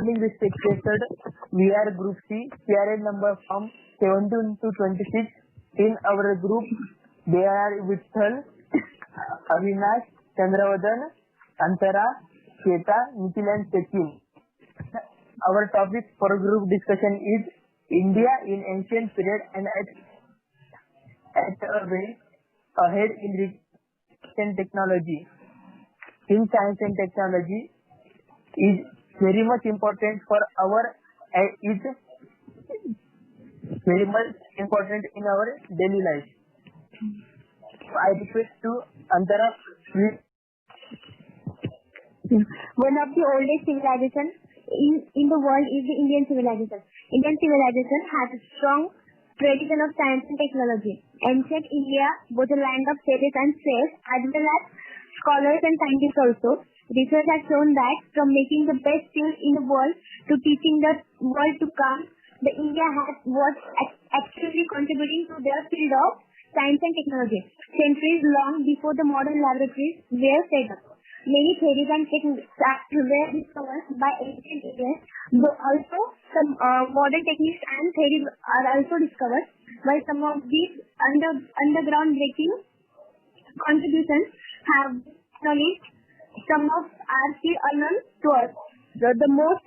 morning respected, we are Group C, PRN number from 17 to 26. In our group, they are Vitthal, Avinash, Chandravadan, Antara, Shweta, Nikhil and Sachin. Our topic for group discussion is India in ancient period and at a way ahead in research and technology. In science and technology is very much important for our is very much important in our daily life. I request to Antara. One of the oldest civilizations in the world is the Indian civilization. Indian civilization has a strong tradition of science and technology. Ancient India was a land of sages and sages as well as scholars and scientists also. Research has shown that from making the best tools in the world to teaching the world to come, the India was actively contributing to their field of science and technology. Centuries long before the modern laboratories were set up. Many theories and techniques were discovered by ancient Indians, but also some modern techniques and theories are also discovered, while some of these underground breaking contributions have acknowledged. Some of are still unknown to us. The most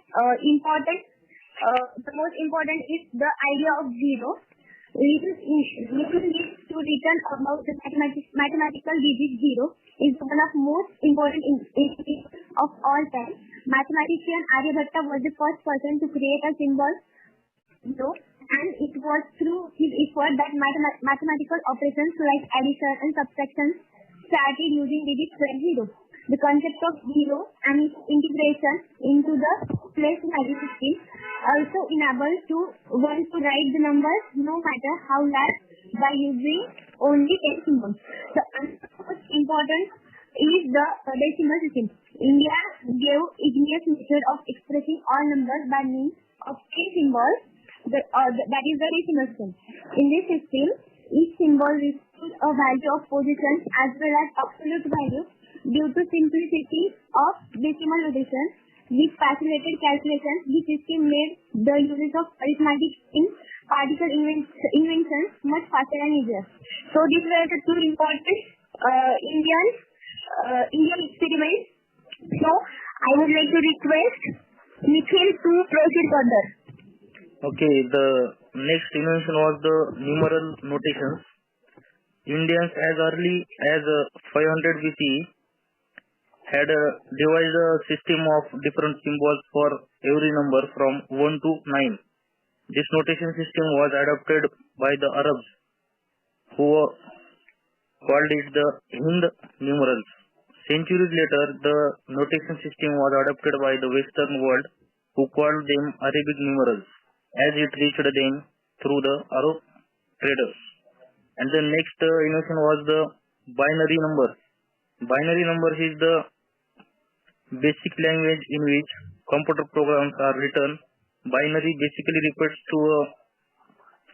important is the idea of zero. Little needs to return about the mathematical digit zero is one of most important of all time. Mathematician Aryabhatta was the first person to create a symbol zero, and it was through his effort that mathematical operations like addition and subtraction started using digits 0. The concept of zero and its integration into the place magic system also enables one to write the numbers no matter how large by using only 10 symbols. The most important is the decimal system. India gave ingenious method of expressing all numbers by means of 10 symbols. That is the decimal system. In this system, each symbol receives a value of position as well as absolute value. Due to simplicity of decimal notation, which facilitated calculations, the system made the use of arithmetic in particle inventions much faster and easier. So these were the two important Indian experiments. So I would like to request Nikhil to proceed further. Okay, the next invention was the numeral notations. Indians as early as 500 BCE had devised a system of different symbols for every number from 1 to 9. This notation system was adopted by the Arabs, who called it the Hind numerals. Centuries later, the notation system was adopted by the Western world, who called them Arabic numerals, as it reached them through the Arab traders. And the next invention was the binary number. Binary numbers is the basic language in which computer programs are written. Binary basically refers to a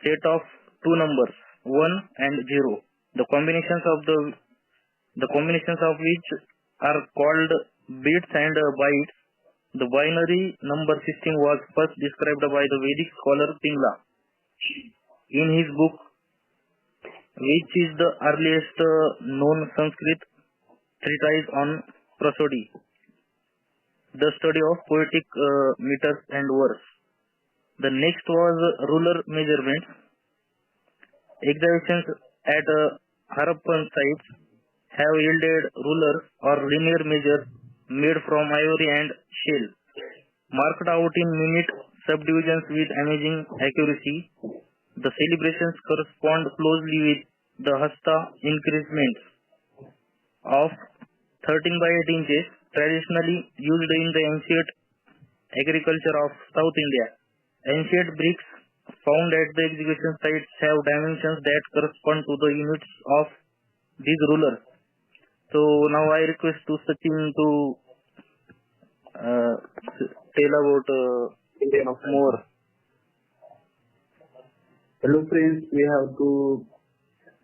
set of two numbers, 1 and 0. The combinations of which are called bits and bytes. The binary number system was first described by the Vedic scholar Pingla in his book, which is the earliest known Sanskrit treatise on prosody, the study of poetic meters and verse. The next was ruler measurements. Excavations at Harappan sites have yielded rulers or linear measures made from ivory and shell, marked out in minute subdivisions with amazing accuracy. The celebrations correspond closely with the hasta increments of 13 by 8 inches, traditionally used in the ancient agriculture of South India. Ancient bricks found at the execution sites have dimensions that correspond to the units of these rulers. So now I request to Sachin to tell about more. Hello friends, we have to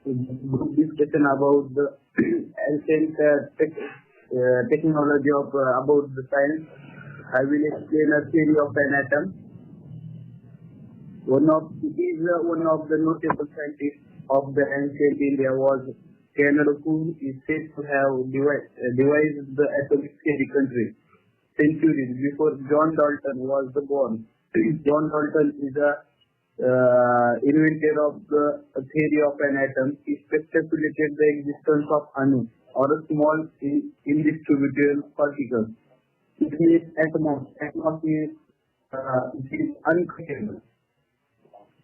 group discussion about the ancient technology of about the science. I will explain a theory of an atom. One of the notable scientists of the ancient India was Canada, who is said to have devised the atomic theory centuries before John Dalton was born. John Dalton is a inventor of the theory of an atom. He speculated the existence of anu, or a small indistributable particle. It means atom. Atom is uncreatable.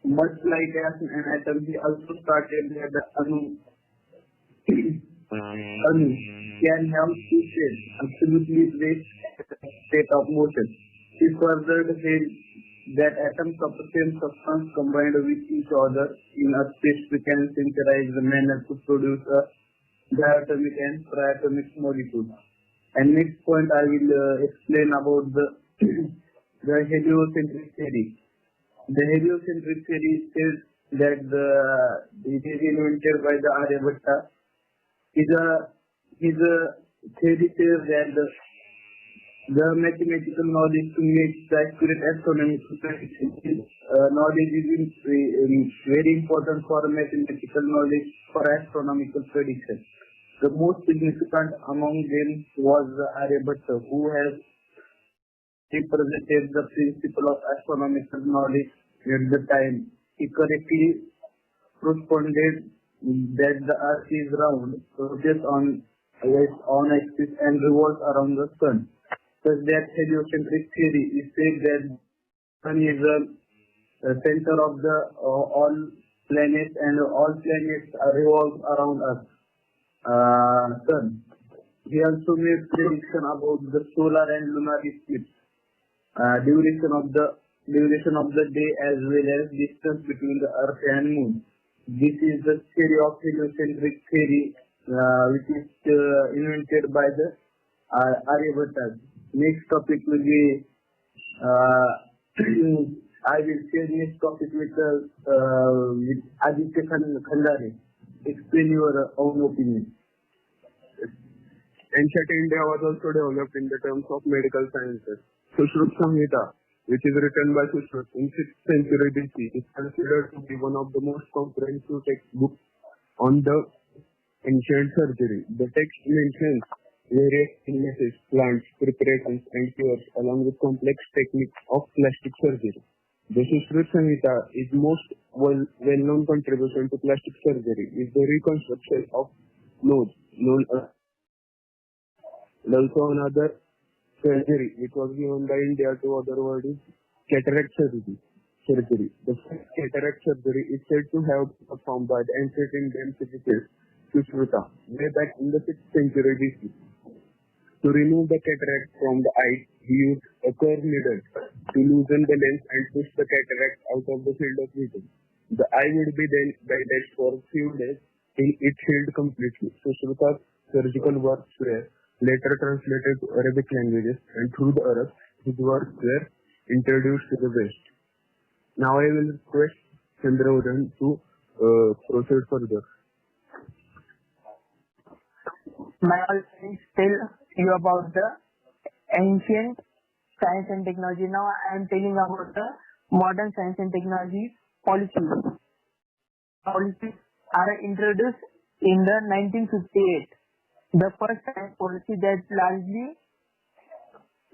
Much like as an atom, he also started that the anu can have two states, absolutely rest state of motion. He further said that atoms of the same substance combined with each other in a specific and synchronized manner to produce a diatomic and triatomic molecule. And next point I will explain about the heliocentric theory. The heliocentric theory says that it is invented by the Aryabhatta. His theory says that the mathematical knowledge to make the accurate astronomical prediction knowledge is very important for mathematical knowledge for astronomical prediction. The most significant among them was Aryabhatta, who has represented the principle of astronomical knowledge at the time. He correctly responded that the earth is round, rotates on axis and revolves around the sun. Thus that heliocentric theory is said that sun is the center of the all planets and all planets revolve around us. Sun. He also made prediction about the solar and lunar eclipse, duration of the day as well as distance between the earth and moon. This is the theory of heliocentric theory, which is invented by the Aryabhatta. Next topic will be I will share next topic with Aditya Khandare. Explain your own opinion. Ancient India was also developed in the terms of medical sciences. Sushrut Samhita, which is written by Sushrut in 6th century BC, is considered to be one of the most comprehensive textbooks on the ancient surgery. The text mentions various illnesses, plants, preparations, and cures, along with complex techniques of plastic surgery. The Sushrut Samhita is most well-known contribution to plastic surgery is the reconstruction of nose, known as also another surgery which was given by India to other world is cataract surgery. The first cataract surgery is said to have been performed by the ancient Indian physicist Sushruta way back in the 6th century BC. To remove the cataract from the eye, he used a curved needle to loosen the lens and push the cataract out of the field of vision. The eye would be then bandaged for a few days till it healed completely. Sushruta's surgical works were later translated to Arabic languages, and through the Arabs, his works were introduced to the West. Now I will request Chandravardhan to proceed further. My colleagues tell you about the ancient science and technology. Now I am telling about the modern science and technology policies. Policies are introduced in the 1958. The first science policy that largely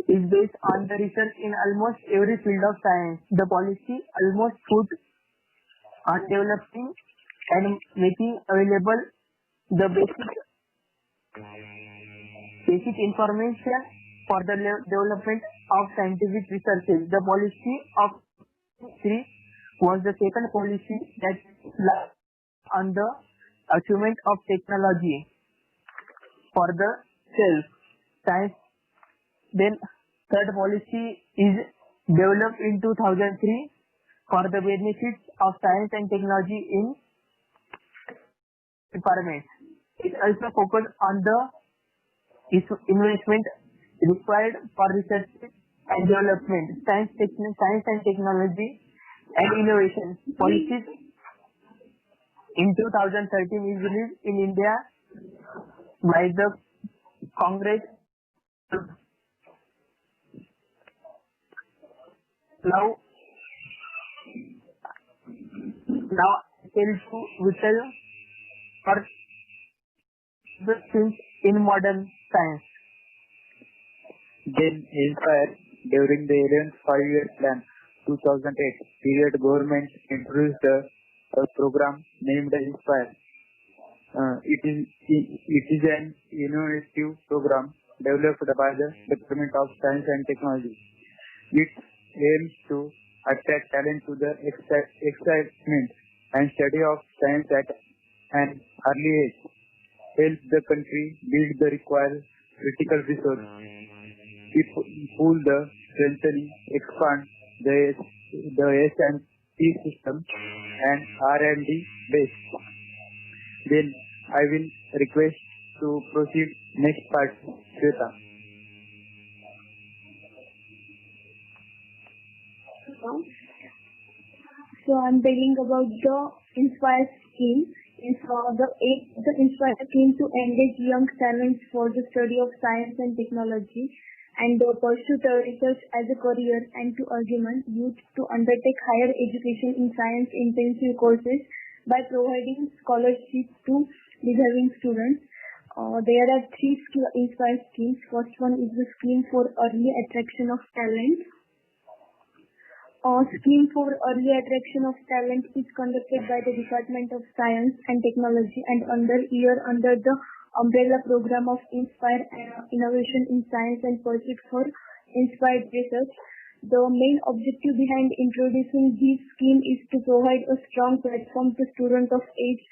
is based on the research in almost every field of science. The policy almost put on developing and making available the basic information for the development of scientific researches. The policy of 3 was the second policy that on the achievement of technology for the self science. Then third policy is developed in 2003 for the benefits of science and technology in departments. It also focuses on the investment required for research and development, science and technology and innovation. Policies in 2013 is released in India by the Congress. Now I tell to Vittal for the things in modern science. Then Inspire, during the 11th 5-year plan 2008 period, government introduced a program named Inspire. It is an innovative program developed by the Department of Science and Technology. It aims to attract talent to the excitement and study of science at an early age, help the country build the required critical resource, pool the strengthening, expand the S&T system and R&D base. Then I will request to proceed next part, Shweta. So I'm telling about the Inspire scheme. The Inspire scheme to engage young talents for the study of science and technology and pursue research as a career, and to augment youth to undertake higher education in science-intensive courses by providing scholarships to deserving students. There are three Inspire schemes. First one is the scheme for early attraction of talent. Scheme for early attraction of talent is conducted by the Department of Science and Technology and under the umbrella program of Inspire Innovation in Science and Pursuit for Inspired Research. The main objective behind introducing this scheme is to provide a strong platform to students of age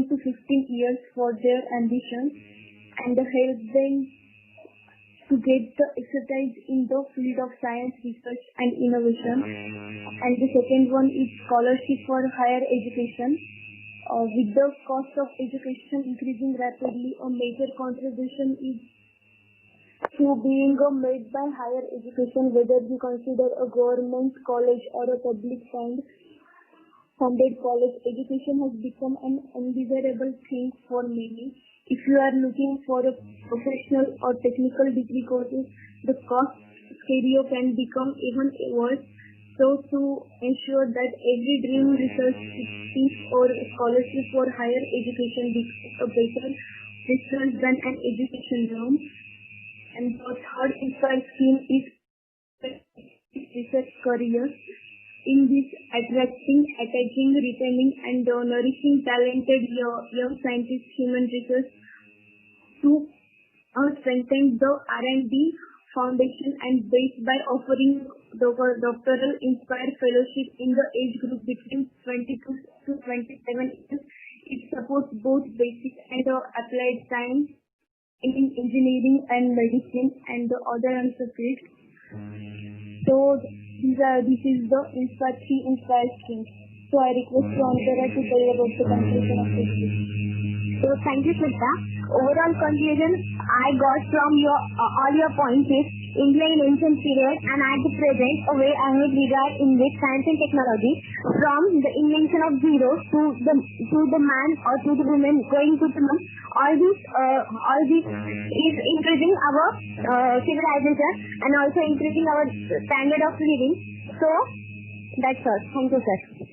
10 to 15 years for their ambitions and help them to get the expertise in the field of science, research and innovation. And the second one is scholarship for higher education. With the cost of education increasing rapidly, a major contribution is to being made by higher education, whether you consider a government college or a public funded college. Education has become an undesirable thing for many. If you are looking for a professional or technical degree courses, the cost scenario can become even worse. So to ensure that every dream research piece or scholarship for higher education becomes a better research than an education loan. And the third Inspire scheme is research careers. In this, attracting, retaining and nourishing talented young scientists, human research to strengthen the R&D foundation and base by offering doctoral Inspire fellowship in the age group between 22 to 27 years. It supports both basic and applied science in engineering and medicine and the other fields. So this is the three Inspire schemes. So I request you Antara to tell about the conclusion of this. So thank you, Shweta. Overall conclusion I got from your all your points is India in ancient period and at the present a way ahead regard in which science and technology from the invention of zero to the man or to the woman going to the moon. All this is increasing our civilization and also increasing our standard of living. So that's all. Thank you, sir.